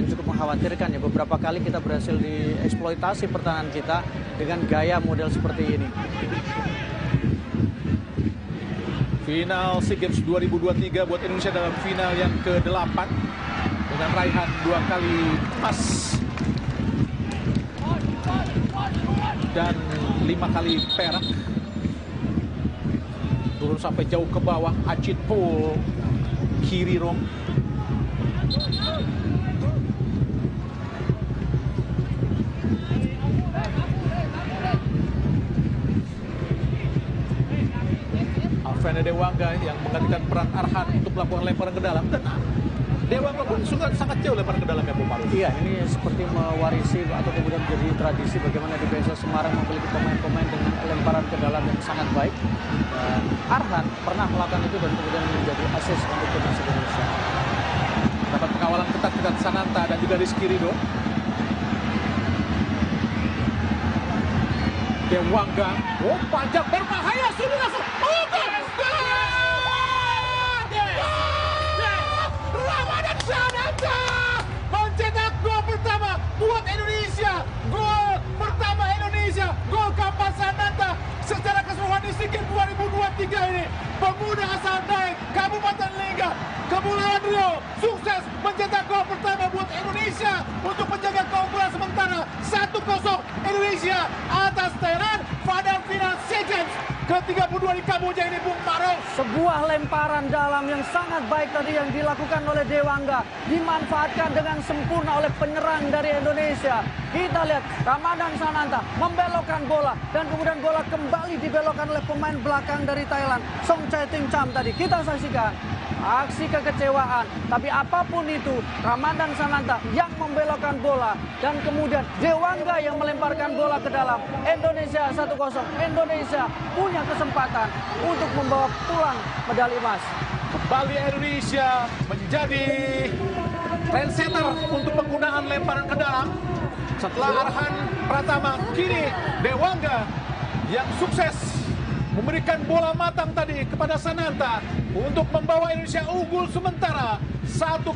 yang cukup mengkhawatirkan ya. Beberapa kali kita berhasil dieksploitasi pertahanan kita dengan gaya model seperti ini. Final SEA Games 2023 buat Indonesia dalam final yang ke-8 dengan raihan 2 kali emas dan 5 kali perak. Turun sampai jauh ke bawah, Acit Po Kirirong. Alfreda Dewangga yang menggantikan peran Arhan untuk melakukan lemparan ke dalam, dan Dewangga pun sangat jauh lemparan ke dalam ya Bu Maruf. Iya, ini seperti mewarisi atau kemudian menjadi tradisi bagaimana di PSS Semarang memiliki pemain-pemain dengan lemparan ke dalam yang sangat baik. Dan Arhan pernah melakukan itu dan kemudian menjadi asis untuk timnas Indonesia. Dapat pengawalan ketat Sananta dan juga Rizky Ridho. Dewangga, oh panjang berbahaya, sudah langsung. Oh, Ramadan Sananta mencetak gol pertama buat Indonesia. Gol pertama Indonesia, gol Kapan Sananta secara keseluruhan di SEA Games 2023 ini. Pemuda asal Daeng, Kabupaten Lingga, Kepulauan Riau, sukses mencetak gol pertama buat Indonesia untuk menjaga keunggulan sementara 1-0 Indonesia atas Thailand pada final SEA Games ke-32 di Kamboja ini, Bung Maruf. Sebuah lemparan dalam yang sangat baik tadi yang dilakukan oleh Dewangga, dimanfaatkan dengan sempurna oleh penyerang dari Indonesia. Kita lihat Ramadan Sananta membelokkan bola dan kemudian bola kembali dibelokkan oleh pemain belakang dari Thailand, Song Chae Ting Cham tadi. Kita saksikan aksi kekecewaan, tapi apapun itu Ramadan Sananta yang membelokkan bola dan kemudian Dewangga yang melemparkan bola ke dalam. Indonesia 1-0. Indonesia punya kesempatan untuk membawa pulang medali emas. Kembali Indonesia menjadi trendsetter untuk penggunaan lemparan ke dalam. Setelah Arhan Pratama, kini Dewangga yang sukses memberikan bola matang tadi kepada Sananta untuk membawa Indonesia unggul sementara 1-0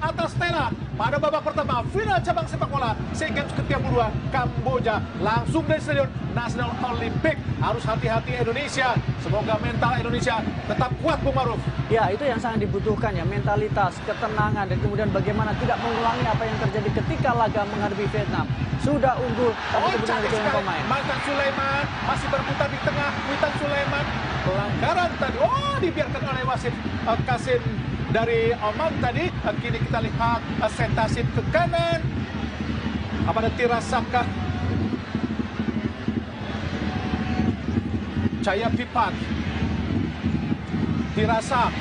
atas Thailand pada babak pertama final cabang sepak bola SEA Games ke-32 Kamboja, langsung dari Stadion Nasional Olimpik. Harus hati-hati Indonesia, semoga mental Indonesia tetap kuat, Bung Maruf. Ya, itu yang sangat dibutuhkan ya, mentalitas, ketenangan, dan kemudian bagaimana tidak mengulangi apa yang terjadi ketika laga menghadapi Vietnam. Sudah unggul, tapi kemudian ada pemain. Witan Sulaiman masih berputar di tengah. Witan Sulaiman, pelanggaran tadi. Oh, dibiarkan oleh wasit Kasim dari Oman tadi. Kini kita lihat Sentasit ke kanan. Kepada Tirasaka. Cahaya Pipat. Tirasak.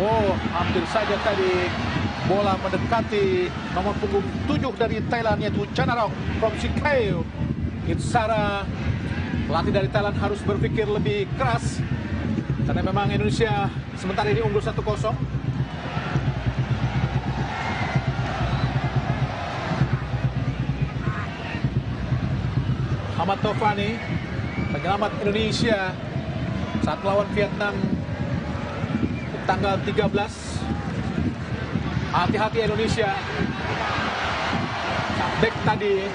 Oh, hampir saja tadi bola mendekati nomor punggung 7 dari Thailand, yaitu Chanarong from Sikayo. Itsara, pelatih dari Thailand, harus berpikir lebih keras karena memang Indonesia sementara ini unggul 1-0. Ahmad Taufani, penyelamat Indonesia saat melawan Vietnam tanggal 13. Hati-hati Indonesia. Back tadi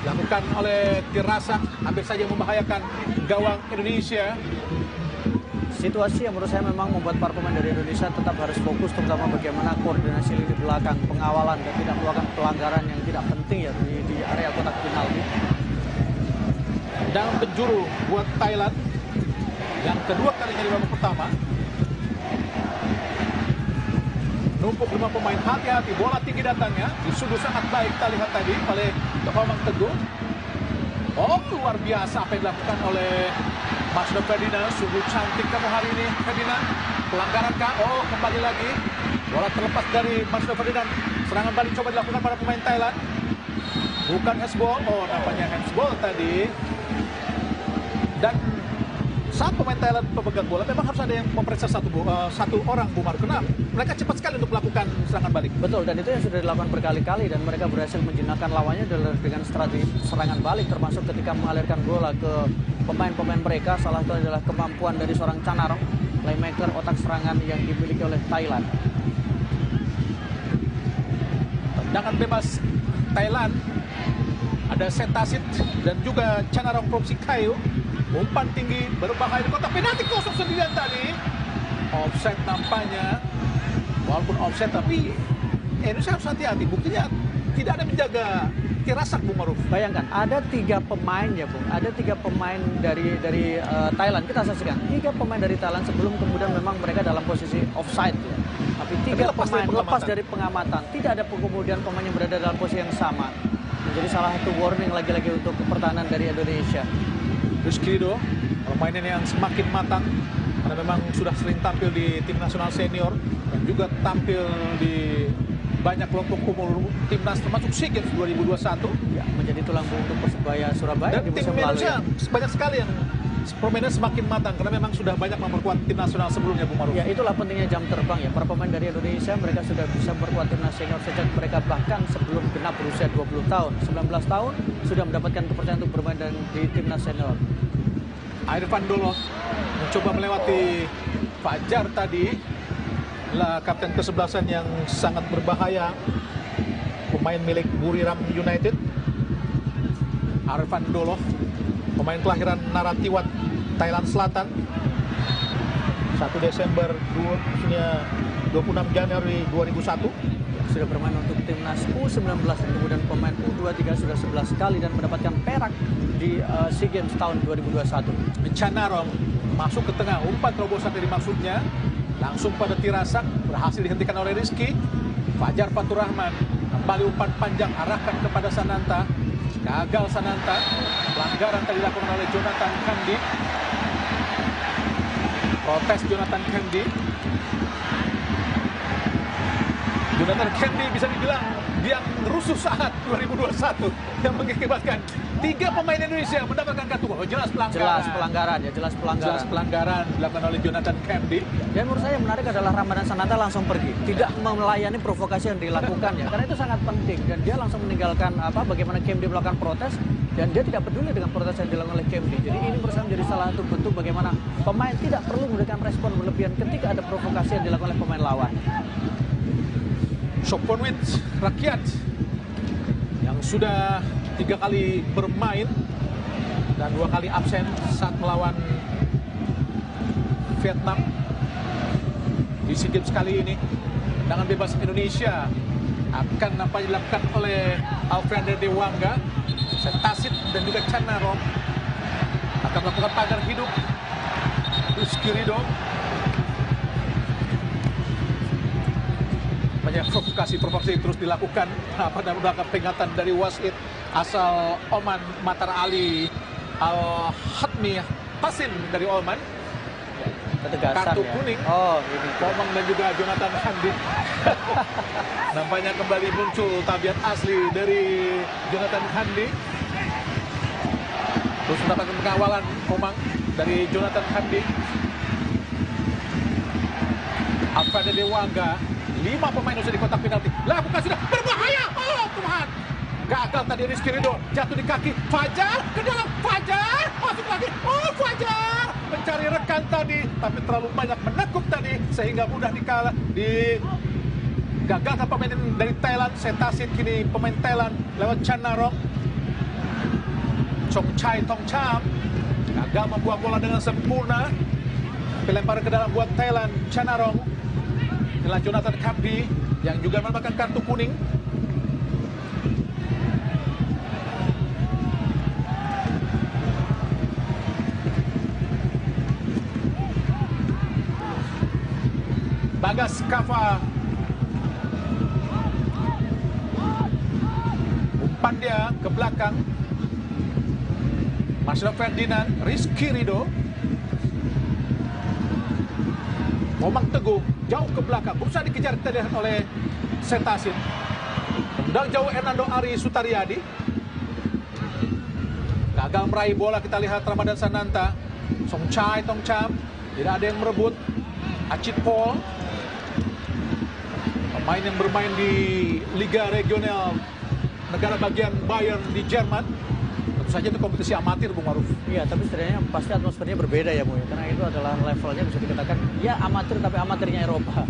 dilakukan oleh Tirasak, hampir saja membahayakan gawang Indonesia. Situasi yang menurut saya memang membuat para pemain dari Indonesia tetap harus fokus, terutama bagaimana koordinasi lini belakang, pengawalan, dan tidak melakukan pelanggaran yang tidak penting ya di area kotak penalti. Dan penjuru buat Thailand yang kedua kalinya di babak pertama. Numpuk 5 pemain, hati-hati, bola tinggi datangnya, di sudut sangat baik kita lihat tadi oleh Tomang Teguh. Oh, luar biasa apa yang dilakukan oleh Masno Ferdinand. Sungguh cantik kamu hari ini, Ferdinand. Pelanggaran kah? Oh, kembali lagi. Bola terlepas dari Masno Ferdinand. Serangan balik coba dilakukan pada pemain Thailand. Bukan handsball. Oh, nampaknya handsball tadi. Dan saat pemain Thailand pemegang bola, memang harus ada yang memeriksa satu orang, Bumar. Kenapa? Mereka cepat sekali untuk melakukan serangan balik. Betul, dan itu yang sudah dilakukan berkali-kali dan mereka berhasil menjenakkan lawannya dengan strategi serangan balik, termasuk ketika mengalirkan bola ke pemain-pemain mereka. Salah satu adalah kemampuan dari seorang Chanarong, playmaker otak serangan yang dimiliki oleh Thailand. Tendangan bebas Thailand. Ada Setasit dan juga Chanarong Promsikayo. Umpan tinggi berbahaya di kotak penalti, kosong sendirian tadi. Offset nampaknya. Walaupun offset tapi Indonesia harus hati-hati. Buktinya tidak ada menjaga Tirasak, Bung Maruf. Bayangkan, ada 3 pemain ya Bung, ada 3 pemain dari Thailand. Kita saksikan, 3 pemain dari Thailand sebelum kemudian memang mereka dalam posisi offside ya. Tapi 3 pemain lepas dari pengamatan. Tidak ada kemudian pemain yang berada dalam posisi yang sama. Menjadi salah satu warning lagi-lagi untuk pertahanan dari Indonesia. Rizky Ridho, pemain yang semakin matang karena memang sudah sering tampil di tim nasional senior dan juga tampil di banyak kelompok umur timnas termasuk SEA Games 2021. Ya, menjadi tulang punggung untuk Persebaya Surabaya Dan di tim musim lalu. Indonesia banyak sekali yang permainan semakin matang karena memang sudah banyak memperkuat tim nasional sebelumnya, Bung Maruf. Ya, itulah pentingnya jam terbang ya. Para pemain dari Indonesia mereka sudah bisa memperkuat timnas senior sejak mereka bahkan sebelum genap berusia 20 tahun. 19 tahun sudah mendapatkan kepercayaan untuk bermain di timnas senior. Irfan Dolo mencoba melewati Fajar tadi. Lah kapten ke-11 yang sangat berbahaya, pemain milik Buriram United. Irfan Dolo, pemain kelahiran Naratiwat, Thailand Selatan. 1 Desember 26 Januari 2001. Sudah bermain untuk timnas U19 dan kemudian pemain U23 sudah 11 kali dan mendapatkan perak di SEA Games tahun 2021. Chanarong masuk ke tengah, umpan terobosan dari maksudnya. Langsung pada Tirasak, berhasil dihentikan oleh Rizky. Fajar Faturrahman, kembali umpan panjang, arahkan kepada Sananta. Gagal Sananta, pelanggaran tadi dilakukan oleh Jonathan Kandi. Protes Jonathan Kandi. Jonathan Kandi bisa dibilang yang rusuh saat 2021 yang mengakibatkan 3 pemain Indonesia mendapatkan kartu kuning. Jelas pelanggaran. Jelas pelanggaran ya, jelas pelanggaran. Jelas pelanggaran dilakukan oleh Jonathan Kandi. Dan menurut saya yang menarik adalah Ramadan Sananta langsung pergi, tidak melayani provokasi yang dilakukan ya, karena itu sangat penting dan dia langsung meninggalkan bagaimana Kemdi melakukan protes dan dia tidak peduli dengan protes yang dilakukan oleh Kemdi. Jadi ini menurut saya menjadi salah satu bentuk bagaimana pemain tidak perlu memberikan respon berlebihan ketika ada provokasi yang dilakukan oleh pemain lawan. Soponwit Rakyat yang sudah 3 kali bermain dan 2 kali absen saat melawan Vietnam di SEA Games kali ini. Tendangan bebas Indonesia akan dilakukan oleh Alfreda Dewangga. Setasit dan juga Chanarong akan melakukan pagar hidup. Rizky Ridho, banyak provokasi terus dilakukan pada belakang peringatan dari wasit asal Oman, Matar Ali Al-Hatmi Hasin dari Oman. Ketegasan Kartu ya. kuning. Oh, ini. Omang dan juga Jonathan Kandi. Nampaknya kembali muncul tabiat asli dari Jonathan Kandi. Terus mendapatkan pengawalan Omang dari Jonathan Kandi. Alfreda Dewangga, 5 pemain Indonesia di kotak penalti. Lakukan sudah berbahaya. Oh Tuhan. Gagal tadi Rizky Ridho, jatuh di kaki Fajar, ke dalam Fajar, masuk lagi. Oh Fajar mencari rekan tadi, tapi terlalu banyak menekuk tadi sehingga mudah gagalkan pemain dari Thailand. Setasit kini pemain Thailand lewat Chanarong. Chongchai Tongcham gagal membuat bola dengan sempurna. Pelemparan ke dalam buat Thailand. Chanarong adalah Jonathan Kandi yang juga mendapatkan kartu kuning. Bagas Kava, umpan dia ke belakang. Marcelo Ferdinand, Rizky Ridho, Momang Teguh jauh ke belakang, berusaha dikejar tadi oleh Setasit. Tendang jauh Hernando Ari Sutariadi, gagal meraih bola. Kita lihat Ramadan Sananta, Songchai Tongcham, tidak ada yang merebut. Acit Paul, pemain yang bermain di Liga Regional negara bagian Bayern di Jerman. Tentu saja itu kompetisi amatir, Bung Maruf. Iya, tapi sebenarnya pasti atmosfernya berbeda ya, Bu. Karena itu adalah levelnya bisa dikatakan ya amatir tapi amatirnya Eropa.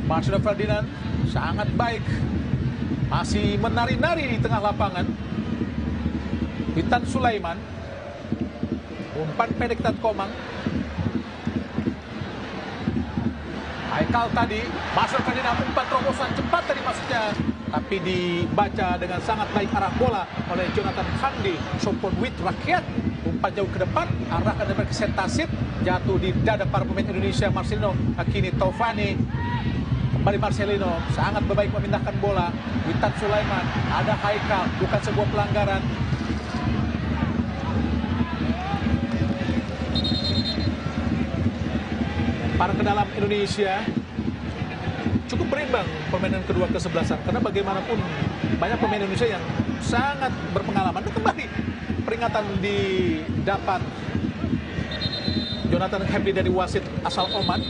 Marcelo Ferdinand sangat baik Masih menari-nari di tengah lapangan. Witan Sulaiman. Umpan pendek Tat Komang. Haikal tadi, Marcel Ferdinand umpan terobosan cepat tadi maksudnya. Tapi dibaca dengan sangat baik arah bola oleh Jonathan Kandi. Sopon Wit rakyat. Umpan jauh ke depan, arahkan dari Setasit. Jatuh di dada para pemain Indonesia. Marcelino, kini Taufani. Kembali Marcelino, sangat berbaik memindahkan bola. Witan Sulaiman, ada Haikal, bukan sebuah pelanggaran. Para ke dalam Indonesia cukup berimbang permainan kedua kesebelasan, karena bagaimanapun banyak pemain Indonesia yang sangat berpengalaman. Dan kembali peringatan didapat Jonathan Hamdi dari wasit asal Oman.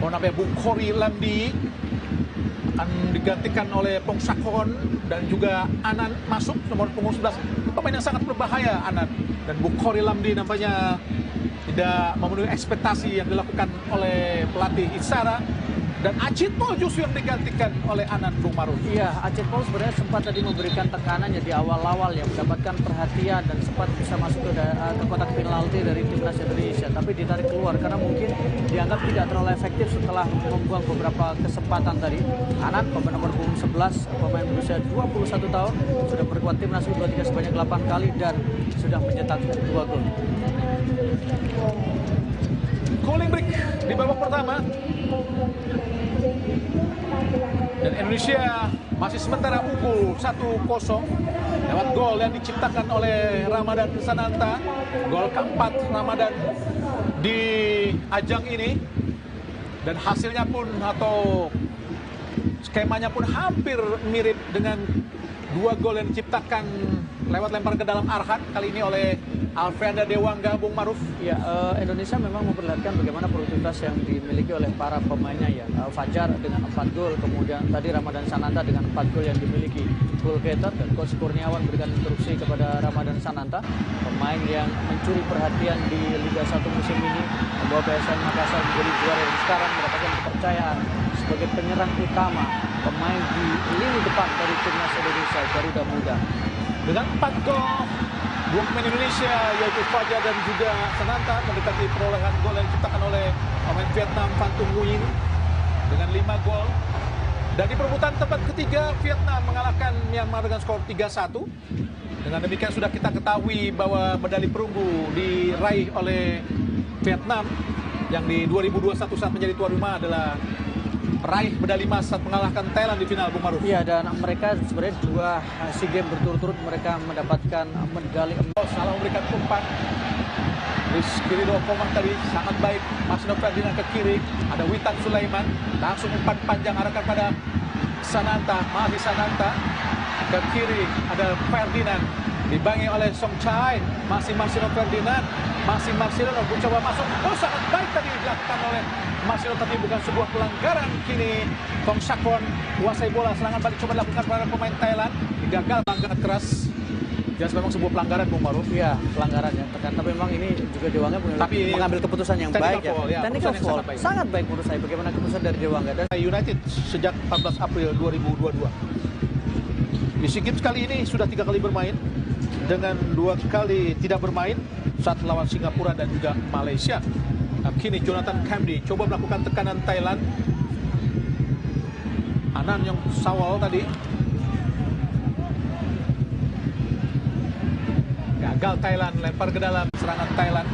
Namanya Bukhari Lamdi akan digantikan oleh Pong Sakon, dan juga Anan masuk nomor punggung 11. Pemain yang sangat berbahaya Anan, dan Bukhari Lamdi nampaknya tidak memenuhi ekspektasi yang dilakukan oleh pelatih Isara. Dan Acit Pol justru yang digantikan oleh Anan Bung Maruf. Iya, Acit Pol sebenarnya sempat tadi memberikan tekanannya di awal-awal ya, mendapatkan perhatian dan sempat bisa masuk ke kotak penalti dari timnas Indonesia, tapi ditarik keluar karena mungkin dianggap tidak terlalu efektif setelah membuang beberapa kesempatan tadi. Anan, pemain nomor punggung 11, pemain berusia 21 tahun, sudah berkuat timnas U23 sebanyak 8 kali dan sudah mencetak 2 gol. Cooling break di babak pertama. Dan Indonesia masih sementara unggul 1-0 lewat gol yang diciptakan oleh Ramadan Sananta. Gol keempat Ramadan di ajang ini. Dan hasilnya pun atau skemanya pun hampir mirip dengan 2 gol yang diciptakan lewat lempar ke dalam Arhan kali ini oleh Alfreanda Dewangga, Bung Maruf. Ya, Indonesia memang memperlihatkan bagaimana produktivitas yang dimiliki oleh para pemainnya ya. Fajar dengan 4 gol, kemudian tadi Ramadan Sananta dengan 4 gol yang dimiliki. Gol getter, dan Coach Kurniawan berikan instruksi kepada Ramadan Sananta, pemain yang mencuri perhatian di Liga 1 musim ini, membawa PSM Makassar menjadi juara dan sekarang mendapatkan kepercayaan sebagai penyerang utama, pemain di lini depan dari timnas Indonesia Garuda Muda. Dengan 4 gol, 2 pemain Indonesia yaitu Fajar dan juga Sananta mendekati perolehan gol yang diciptakan oleh pemain Vietnam Van Tung Nguyen dengan 5 gol. Dan di perebutan tempat ketiga, Vietnam mengalahkan Myanmar dengan skor 3-1. Dengan demikian sudah kita ketahui bahwa medali perunggu diraih oleh Vietnam yang di 2021 saat menjadi tuan rumah adalah peraih medali emas saat mengalahkan Thailand di final, Bung Maruf. Iya, dan mereka sebenarnya 2 SEA Games berturut-turut mereka mendapatkan medali emas. Salah memberikan umpan. Rizky Ridho Komang tadi sangat baik. Marcelino Ferdinand ke kiri. Ada Witan Sulaiman. Langsung umpan panjang arahkan pada Sananta. Masih Sananta. Ke kiri ada Ferdinand. Dibangi oleh Song Chai. Masih Marcelino Ferdinand. Masih Marcelino mencoba masuk. Oh, sangat baik tadi dilakukan oleh Marcelino, tapi bukan sebuah pelanggaran. Kini Pong Sakon kuasai bola. Serangan balik coba dilakukan pada pemain Thailand. Gagal, pelanggaran keras. Jelas memang sebuah pelanggaran, Bung Maruf. Iya, pelanggaran ya. Tapi memang ini juga Dewangga mengambil keputusan yang baik ya. Technical foul. Sangat baik menurut saya. Bagaimana keputusan dari Dewangga. Dan United sejak 14 April 2022. Di SEA Games kali ini sudah 3 kali bermain, dengan 2 kali tidak bermain saat lawan Singapura dan juga Malaysia. Nah, kini Jonathan Kamdi coba melakukan tekanan Thailand. Anan yang sawal tadi. Gagal Thailand, lempar ke dalam, serangan Thailand.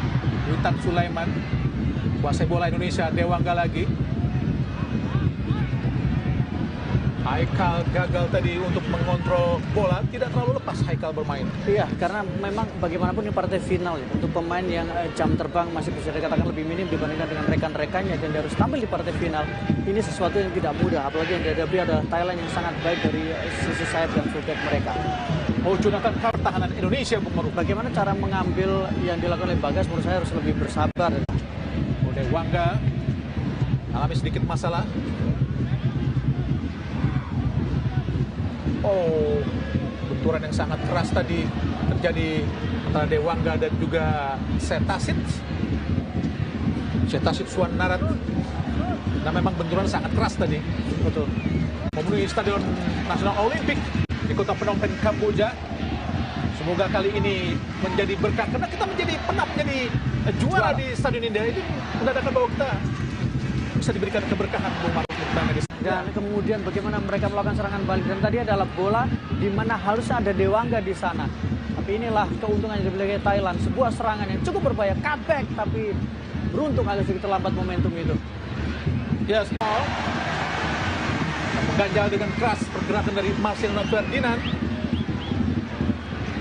Witan Sulaiman kuasai bola Indonesia, Dewangga lagi. Haikal gagal tadi untuk mengontrol bola, tidak terlalu lepas Haikal bermain. iya, karena memang bagaimanapun ini partai final ya. Untuk pemain yang jam terbang masih bisa dikatakan lebih minim dibandingkan dengan rekan-rekannya, dan dia harus tampil di partai final. Ini sesuatu yang tidak mudah, apalagi yang dihadapi adalah Thailand yang sangat baik dari sisi sayap dan fullback mereka. Mau gunakan pertahanan Indonesia, Bung Maruf. Bagaimana cara mengambil yang dilakukan oleh Bagas, menurut saya harus lebih bersabar. Dewangga alami sedikit masalah. Oh, benturan yang sangat keras tadi terjadi antara Dewangga dan juga Setasit. Setasit Suan Narat Nah, memang benturan sangat keras tadi. Betul. Memenuhi Stadion Nasional Olimpik di kota Phnom Penh, Kamboja. Semoga kali ini menjadi berkah karena kita pernah menjadi juara di Stadion India. Itu menandakan bahwa kita bisa diberikan keberkahan Bung Maruf. Dan kemudian bagaimana mereka melakukan serangan balik, dan tadi adalah bola di mana harusnya ada Dewangga di sana. Tapi inilah keuntungan yang dimiliki Thailand, sebuah serangan yang cukup berbahaya, cutback, tapi beruntung agak sedikit terlambat momentum itu. Ya, Small mengganjal dengan keras pergerakan dari Marcelino Ferdinand.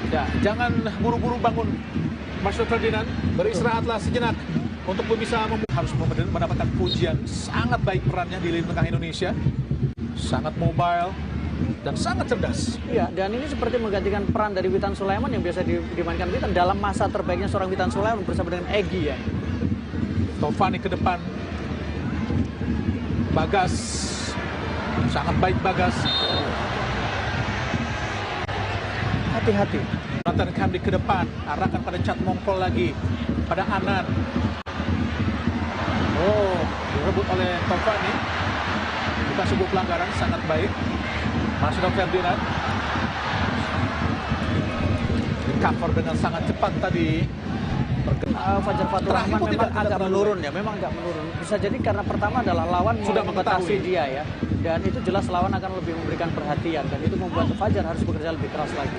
Ya, jangan buru-buru bangun Marcelino Ferdinand, beristirahatlah sejenak untuk bisa harus mendapatkan pujian. Sangat baik perannya di lini tengah Indonesia, sangat mobile dan sangat cerdas. Iya, dan ini seperti menggantikan peran dari Witan Sulaiman yang biasa dimainkan Witan dalam masa terbaiknya seorang Witan Sulaiman bersama dengan Egy ya. Taufani ke depan, Bagas, sangat baik Bagas. Hati-hati. Nathan Kamdi ke depan, arahkan pada Chat Mongkol lagi, pada Anan. Oh, direbut oleh Taufani. Bukan sebuah pelanggaran, sangat baik. Marcelino Ferdinand di cover dengan sangat cepat tadi. Fajar Fatur Rahman memang agak menurun ya, memang agak menurun. Bisa jadi karena pertama adalah lawan sudah membatasi mengetahui dia ya. Dan itu jelas lawan akan lebih memberikan perhatian, dan itu membuat Fajar harus bekerja lebih keras lagi.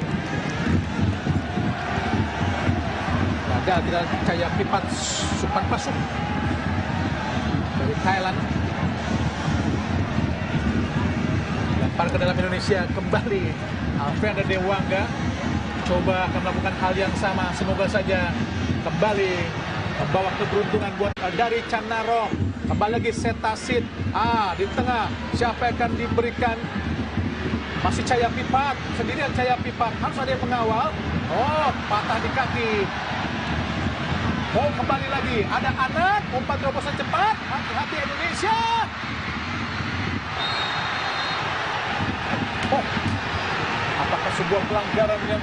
Ada kita Cahaya Pipat Supan Pasuk dari Thailand. Lempar ke dalam Indonesia kembali. Alfreanda Dewangga coba akan melakukan hal yang sama. Semoga saja kembali membawa keberuntungan buat dari Canaro. Kembali lagi Setasit. Di tengah siapa yang akan diberikan? Masih Cahaya Pipat. Sendirian Cahaya Pipat. Harus ada yang mengawal. Oh, patah di kaki. Oh, kembali lagi. Ada Anak. Umpan terobosan cepat. Hati-hati Indonesia. Oh, apakah sebuah pelanggaran yang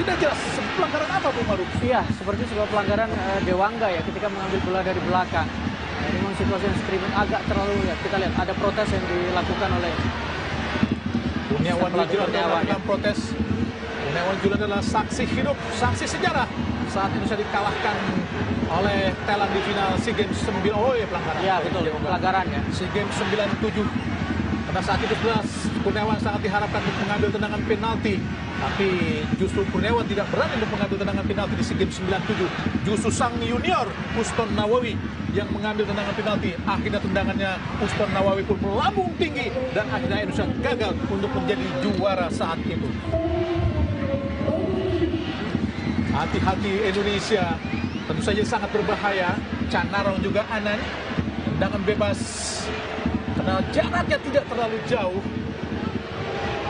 tidak jelas? Pelanggaran apa, Bung Maruf? Iya, seperti sebuah pelanggaran Dewangga ya ketika mengambil bola dari belakang. Nah, memang situasi yang screaming agak terlalu ya. Kita lihat ada protes yang dilakukan oleh Kurniawan Wijulan dalam protes. Kurniawan Wijulan adalah saksi hidup, saksi sejarah saat Indonesia dikalahkan oleh Thailand di final SEA Games 9. Oh ya, pelanggaran. Iya, betul, pelanggaran ya. SEA Games 97. Pada saat itu jelas Kurniawan sangat diharapkan untuk mengambil tendangan penalti, tapi justru Kurniawan tidak berani untuk mengambil tendangan penalti di SEA Games 97. Justru sang junior Uston Nawawi yang mengambil tendangan penalti. Akhirnya tendangannya Uston Nawawi pun melambung tinggi dan akhirnya Indonesia gagal untuk menjadi juara saat itu. Hati-hati Indonesia, tentu saja sangat berbahaya. Canarong juga Anan, tendangan bebas karena jaraknya tidak terlalu jauh.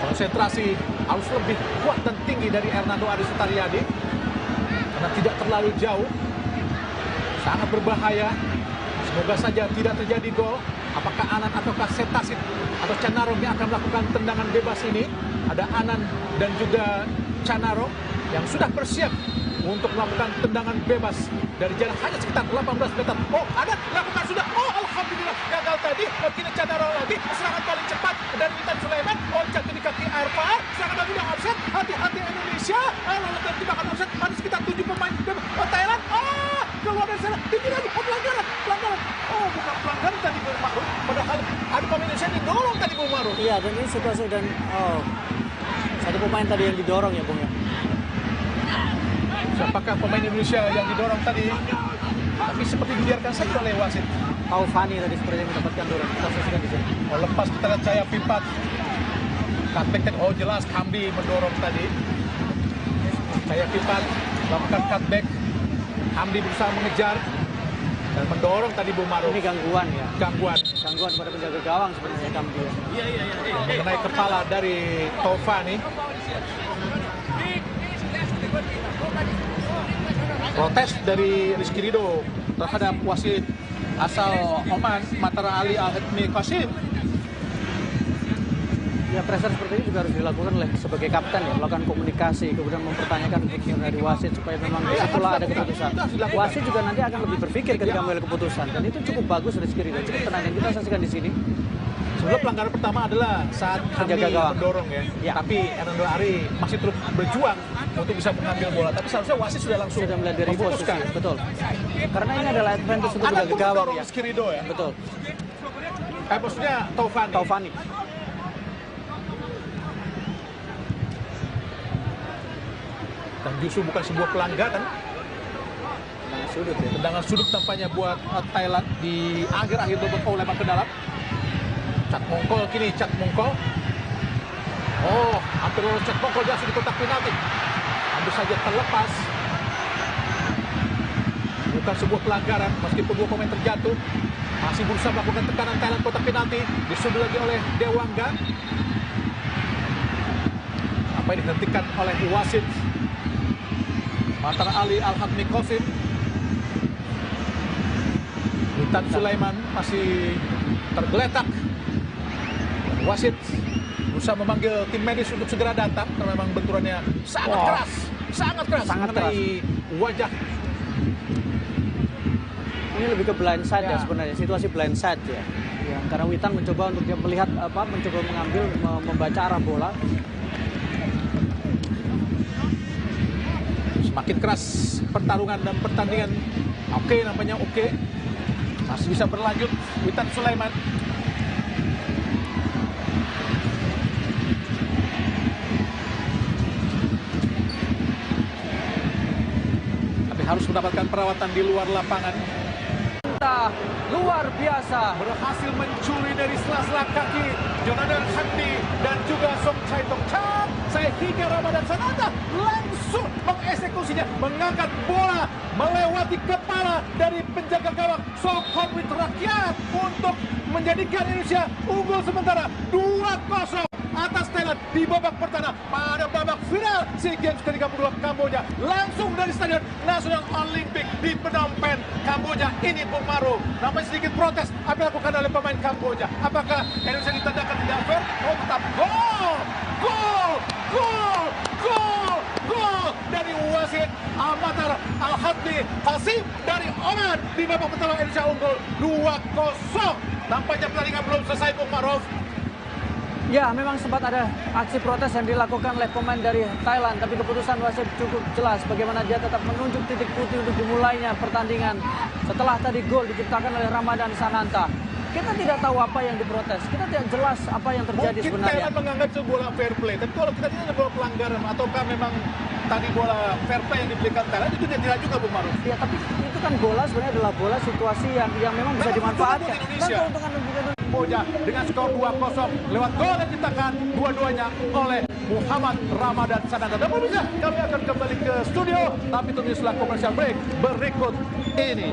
Konsentrasi harus lebih kuat dan tinggi dari Hernando Ari Sutariadi karena tidak terlalu jauh. Sangat berbahaya. Semoga saja tidak terjadi gol. Apakah Anan ataukah Setasit atau Canarong yang akan melakukan tendangan bebas ini? Ada Anan dan juga Canarong yang sudah bersiap untuk melakukan tendangan bebas dari jarak hanya sekitar 18 meter. Oh, ada lakukan sudah. Oh, alhamdulillah gagal tadi. Kini Canaro lagi serangan paling cepat dari Witan Sulaiman. Oh, jatuh di kaki Arfan. Serangan lagi yang offset. Hati-hati Indonesia. Lalu tembakan offset. Ada sekitar 7 pemain. Oh, Thailand. Oh, keluar dari sana. Tinggi lagi. Oh, pelanggaran. Oh, bukan pelanggaran tadi Bung Maruf. Padahal ada pemain Indonesia yang didorong tadi Bung Maruf. Iya, dan ini situasi dan satu pemain tadi yang didorong ya, Bung ya. Apakah pemain Indonesia yang didorong tadi? Tapi seperti dibiarkan saja oleh wasit. Taufani tadi seperti yang mendapatkan dorong. Kita saksikan di sini. Oh, lepas kita lihat Cahaya Pipat. Cutback tadi. Oh, jelas Kamdi mendorong tadi. Cahaya Pipat melakukan cutback. Kamdi berusaha mengejar dan mendorong tadi Bung Maruf. Ini gangguan ya. Gangguan Pada penjaga gawang sebenarnya Kamdi ya. mengenai kepala dari Taufani. Protes dari Rizky Ridho terhadap wasit asal Oman, Matara Ali Al-Hetmi Qasim. Ya, pressure seperti ini juga harus dilakukan oleh sebagai kapten ya, melakukan komunikasi, kemudian mempertanyakan keputusan dari wasit supaya memang disitulah ada keputusan. Wasit juga nanti akan lebih berpikir ketika mengambil keputusan, dan itu cukup bagus Rizky Ridho, cukup tenang, dan kita saksikan di sini. Sebenarnya pelanggaran pertama adalah saat Penjaga Ami gawang mendorong ya. Tapi Hernando Ari masih terus berjuang untuk bisa mengambil bola. Tapi seharusnya wasit sudah langsung Sudah melihat dari posisi, memutuskan. betul. Karena ini adalah advantage untuk Ada menjaga pun gawang mendorong ya. Rizky Ridho ya. Betul. Maksudnya Taufani. Dan justru bukan sebuah pelanggaran. Sudut ya. Tendangan sudut tampaknya buat Thailand di akhir-akhir babak lempar ke dalam. Chat Mongkol kini, Chat Mongkol. Oh, hampir lolos Chat Mongkol jatuh di kotak penalti. Hampir saja terlepas. Bukan sebuah pelanggaran, meskipun dua pemain terjatuh. Masih berusaha melakukan tekanan Thailand kotak penalti. Disudul lagi oleh Dewangga. Apa yang dihentikan oleh wasit Matar Ali Al-Hatmi Qasim. Witan Sulaiman masih tergeletak. Wasit berusaha memanggil tim medis untuk segera datang karena memang benturannya sangat keras, sangat keras mengenai wajah. Ini lebih ke blindside ya sebenarnya, situasi blindside ya. Ya, karena Witan mencoba untuk dia melihat mencoba mengambil, membaca arah bola. Semakin keras pertarungan dan pertandingan. Oke, nampaknya oke. Masih bisa berlanjut Witan Sulaiman. Tapi harus mendapatkan perawatan di luar lapangan. Luar biasa. Berhasil mencuri dari sela-sela kaki Jonathan Sakti dan juga Song Chai Tong Chan. Sehingga Ramadan Sananta langsung mengeksekusinya, mengangkat bola melewati kepala dari penjaga gawang Song Hong-wit Rakyat untuk menjadikan Indonesia unggul sementara 2-0 atas Thailand di babak pertama pada babak final SEA Games ke-32 Kamboja, langsung dari Stadion Nasional Olimpik di Phnom Penh, Kamboja. Ini Bung Maru, namanya sedikit protes apa yang dilakukan oleh pemain Kamboja. Apakah Indonesia ditandangkan tidak fair? Oh, tetap gol! Gol! Gol! Gol! Gol dari wasit Matar Al-Hatmi Qasim dari Oman. Di babak pertama Indonesia unggul 2-0. Nampaknya pertandingan belum selesai, Bung Maruf. Ya, memang sempat ada aksi protes yang dilakukan oleh pemain dari Thailand, tapi keputusan wasit cukup jelas bagaimana dia tetap menunjuk titik putih untuk dimulainya pertandingan setelah tadi gol diciptakan oleh Ramadan Sananta. Kita tidak tahu apa yang diprotes, kita tidak jelas apa yang terjadi mungkin sebenarnya. Thailand menganggap itu bola fair play, tapi kalau kita tidak ada bola pelanggaran ataukah memang tadi bola fair play yang diberikan Thailand itu tidak juga, Bung Maruf. Ya, tapi itu kan bola sebenarnya adalah bola situasi yang memang bisa dimanfaatkan. Dan keuntungan Kamboja dengan skor 2-0 lewat gol yang diciptakan dua-duanya oleh Muhammad Ramadan Sananta. Dan pemirsa, kami akan kembali ke studio, tapi tentunya setelah commercial break berikut ini.